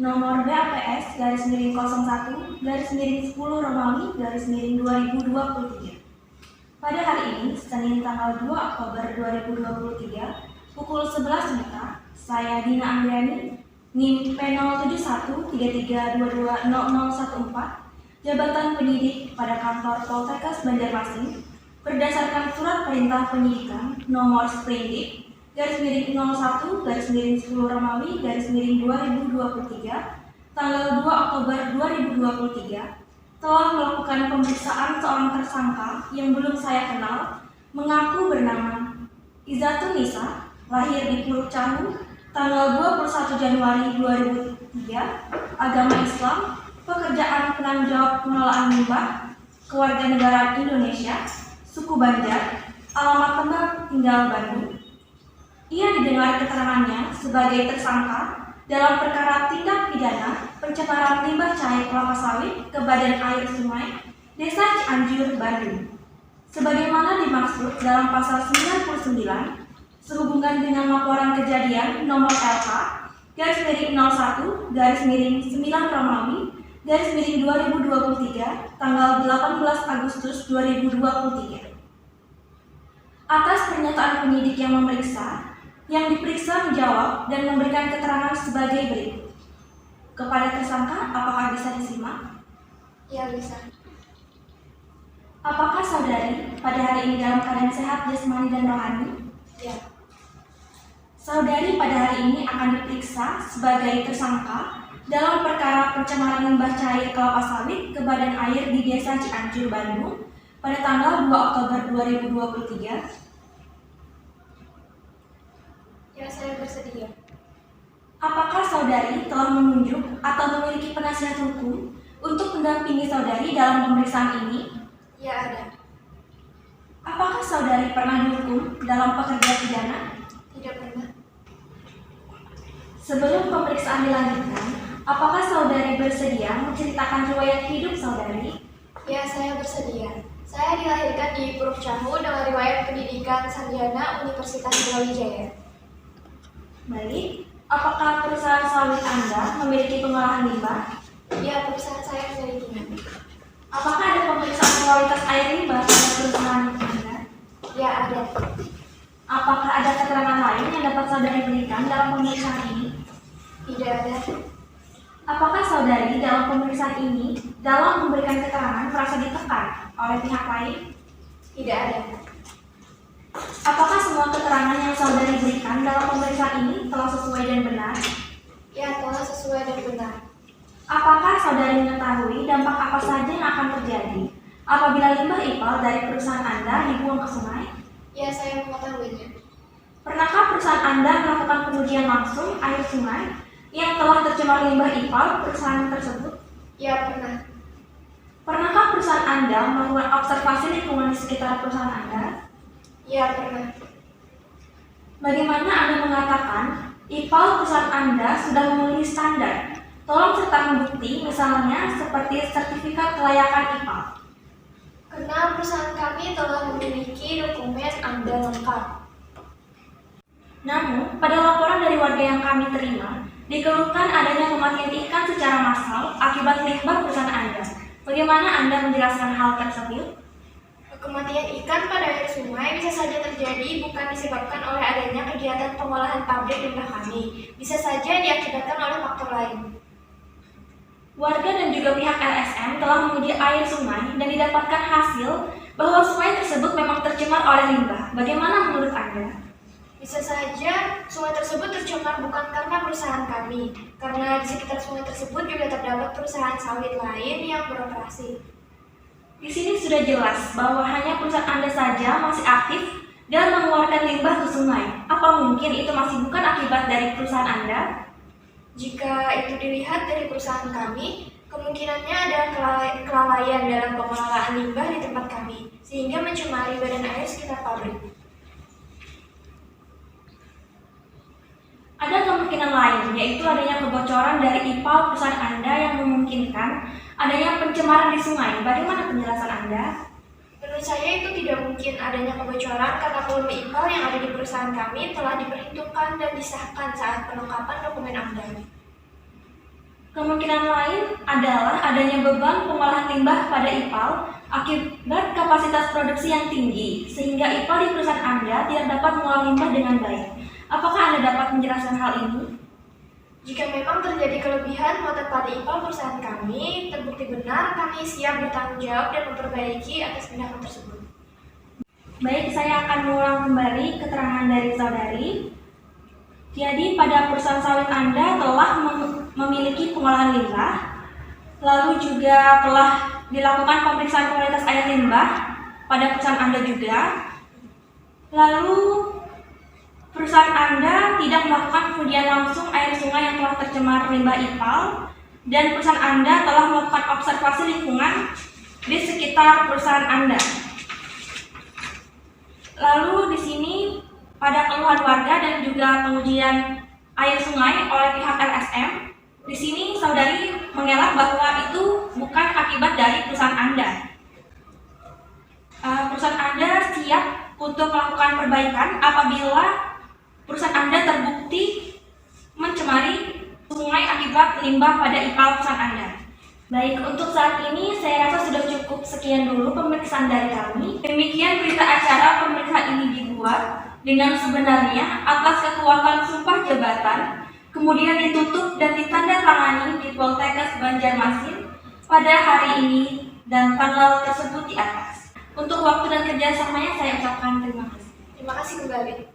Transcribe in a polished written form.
nomor BAPS garis miring 01 garis miring 10 Romawi garis miring 2023. Pada hari ini, Senin tanggal 2 Oktober 2023, pukul 11 WITA, saya Dina Andriani, NIM P071332200014, jabatan penyidik pada kantor Poltekkes Banjarmasin, berdasarkan surat perintah penyidikan nomor sprindik garis miring 01 garis miring 10 Romawi garis miring 2023 tanggal 2 Oktober 2023 telah melakukan pemeriksaan seorang tersangka yang belum saya kenal, mengaku bernama Izatun Nisa, lahir di Puruk Cahu, tanggal 21 Januari 2003, agama Islam, pekerjaan penanggung pengelolaan limbah, kewarganegaraan Indonesia, suku Banjar, alamat tempat tinggal Bandung. Ia didengar keterangannya sebagai tersangka dalam perkara tindak pidana pencemaran limbah cair kelapa sawit ke badan air sungai Desa Cianjur, Bandung, sebagaimana dimaksud dalam pasal 99 sehubungan dengan laporan kejadian nomor LK garis miring 01 garis miring 9 Romawi garis miring 2023 tanggal 18 Agustus 2023. Atas pernyataan penyidik yang memeriksa, yang diperiksa menjawab dan memberikan keterangan sebagai berikut. Kepada tersangka, apakah bisa disimak? Ya, bisa. Apakah saudari pada hari ini dalam keadaan sehat jasmani dan rohani? Ya. Saudari pada hari ini akan diperiksa sebagai tersangka dalam perkara pencemaran limbah cair kelapa sawit ke badan air di Desa Cianjur, Bandung pada tanggal 2 Oktober 2023. Ya, saya bersedia. Apakah saudari telah menunjuk atau memiliki penasihat hukum untuk mendampingi saudari dalam pemeriksaan ini? Ya, ada. Apakah saudari pernah dihukum dalam pekerjaan pidana? Tidak pernah. Sebelum pemeriksaan dilanjutkan, apakah saudari bersedia menceritakan riwayat hidup saudari? Ya, saya bersedia. Saya dilahirkan di Puruk Cahu dengan riwayat pendidikan sarjana Universitas Brawijaya. Baik, apakah perusahaan sawit Anda memiliki pengolahan limbah? Ya, perusahaan saya memilikinya. Apakah ada pemeriksaan kualitas air limbah pada perusahaan Anda? Ya, ada. Apakah ada keterangan lain yang dapat saudari berikan dalam pemeriksaan ini? Tidak ada. Apakah saudari dalam pemeriksaan ini dalam memberikan keterangan merasa ditekan oleh pihak lain? Tidak ada. Apakah semua keterangan yang saudari berikan dalam pemeriksaan ini telah sesuai dan benar? Ya, telah sesuai dan benar. Apakah saudari mengetahui dampak apa saja yang akan terjadi apabila limbah IPAL dari perusahaan Anda dibuang ke sungai? Ya, saya mengetahuinya. Pernahkah perusahaan Anda melakukan pengujian langsung air sungai yang telah tercemar limbah IPAL perusahaan tersebut? Ya, pernah. Pernahkah perusahaan Anda melakukan observasi lingkungan di sekitar perusahaan Anda? Ya, pernah. Bagaimana Anda mengatakan IPAL perusahaan Anda sudah memenuhi standar? Tolong sertakan bukti, misalnya seperti sertifikat kelayakan IPAL. Karena perusahaan kami telah memiliki dokumen Anda lengkap. Namun, pada laporan dari warga yang kami terima, dikeluhkan adanya kematian ikan secara massal akibat limbah perusahaan Anda. Bagaimana Anda menjelaskan hal tersebut? Kematian ikan pada air sungai bisa saja terjadi bukan disebabkan oleh adanya kegiatan pengolahan pabrik limbah kami. Bisa saja diakibatkan oleh faktor lain. Warga dan juga pihak LSM telah menguji air sungai dan didapatkan hasil bahwa sungai tersebut memang tercemar oleh limbah. Bagaimana menurut Anda? Bisa saja sungai tersebut tercemar bukan karena perusahaan kami, karena di sekitar sungai tersebut juga terdapat perusahaan sawit lain yang beroperasi. Di sini sudah jelas bahwa hanya perusahaan Anda saja masih aktif dan mengeluarkan limbah ke sungai. Apa mungkin itu masih bukan akibat dari perusahaan Anda? Jika itu dilihat dari perusahaan kami, kemungkinannya ada kelalaian dalam pengelolaan limbah di tempat kami, sehingga mencemari badan air sekitar pabrik. Ada kemungkinan lain, yaitu adanya kebocoran dari IPAL perusahaan Anda yang memungkinkan adanya pencemaran di sungai. Bagaimana penjelasan Anda? Menurut saya itu tidak mungkin adanya kebocoran karena volume IPAL yang ada di perusahaan kami telah diperhitungkan dan disahkan saat penangkapan dokumen AMDAL. Kemungkinan lain adalah adanya beban pengolahan limbah pada IPAL akibat kapasitas produksi yang tinggi, sehingga IPAL di perusahaan Anda tidak dapat mengolah limbah dengan baik. Apakah Anda dapat menjelaskan hal ini? Jika memang terjadi kelebihan muatan pada IPAL perusahaan kami, terbukti benar, kami siap bertanggung jawab dan memperbaiki atas tindakan tersebut. Baik, saya akan mengulang kembali keterangan dari saudari. Jadi, pada perusahaan sawit Anda telah memiliki pengolahan limbah, lalu juga telah dilakukan pemeriksaan kualitas air limbah pada perusahaan Anda juga. Lalu, perusahaan Anda tidak melakukan pengujian langsung air sungai yang telah tercemar limbah IPAL, dan perusahaan Anda telah melakukan observasi lingkungan di sekitar perusahaan Anda. Lalu di sini pada keluhan warga dan juga pengujian air sungai oleh pihak LSM, di sini saudari mengelak bahwa itu bukan akibat dari perusahaan Anda. Perusahaan Anda siap untuk melakukan perbaikan apabila perusahaan Anda terbukti mencemari sungai akibat limbah pada IPAL perusahaan Anda. Baik, untuk saat ini saya rasa sudah cukup sekian dulu pemeriksaan dari kami. Demikian berita acara pemeriksaan ini dibuat dengan sebenarnya atas kekuatan sumpah jabatan, kemudian ditutup dan ditandatangani di Poltekkes Banjarmasin pada hari ini dan tanggal tersebut di atas. Untuk waktu dan kerjasamanya saya ucapkan terima kasih. Terima kasih kembali.